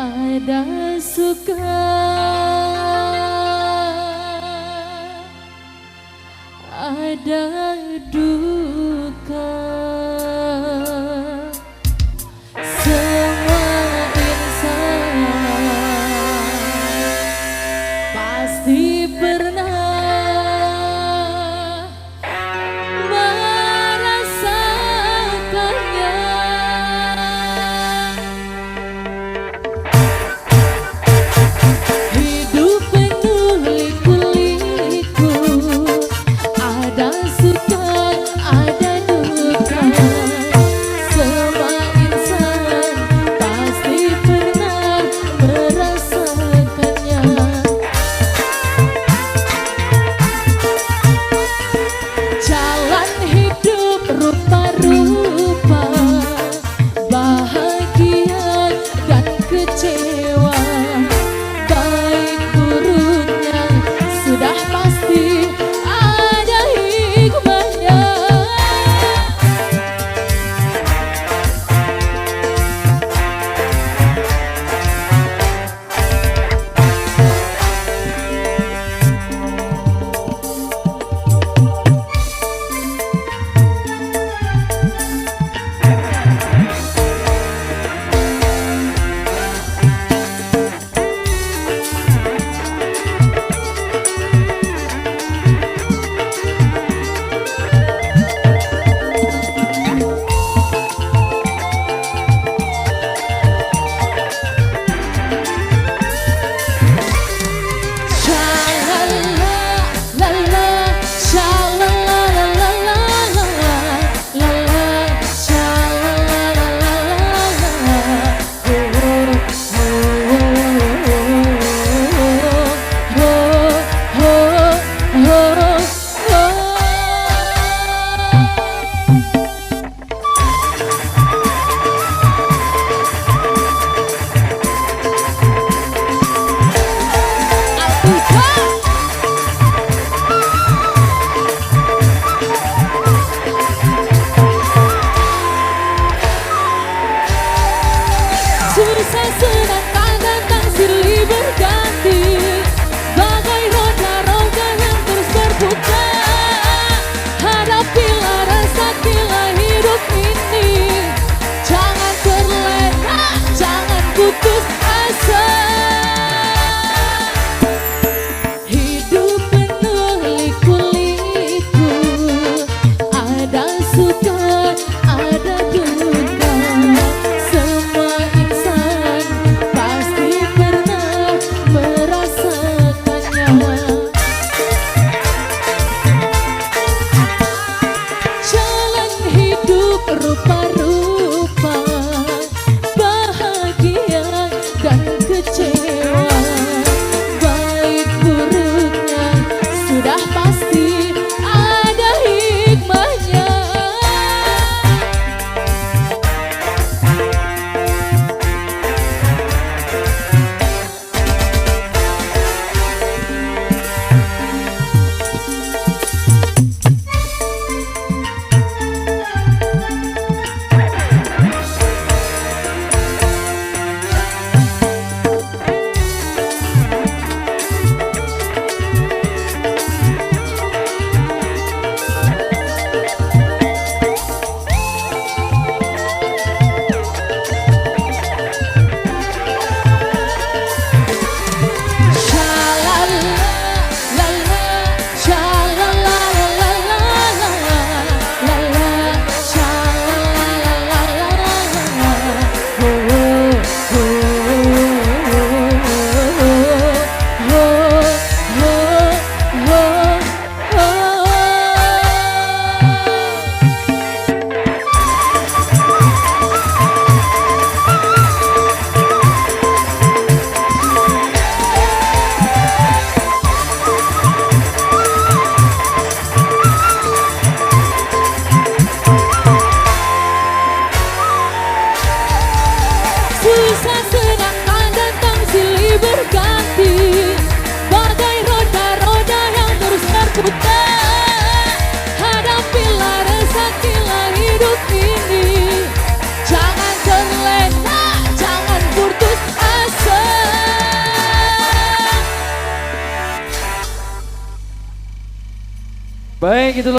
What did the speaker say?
Ada suka, ada duka. Semua insan pasti pernah merasakannya. Hidup penuh liku-liku, ada suka, ada duka. Semua insan pasti pernah merasakannya. Jalan hidup rupa-rupa, bahagia dan kecewa, baik buruknya sudah pasti ada hikmahnya. Susah senang tak datang silih berganti, bagai roda-roda yang terus berputar. Hadapilah, resapilah hidup ini, jangan terlena, jangan putus asa. Hidup penuh liku-liku, ada suka, ada duka. Semua insan pasti pernah merasakannya. Jalan hidup rupa-rupa, bahagia dan kecewa, baik buruknya sudah pasti ada hikmahnya. Baik, itu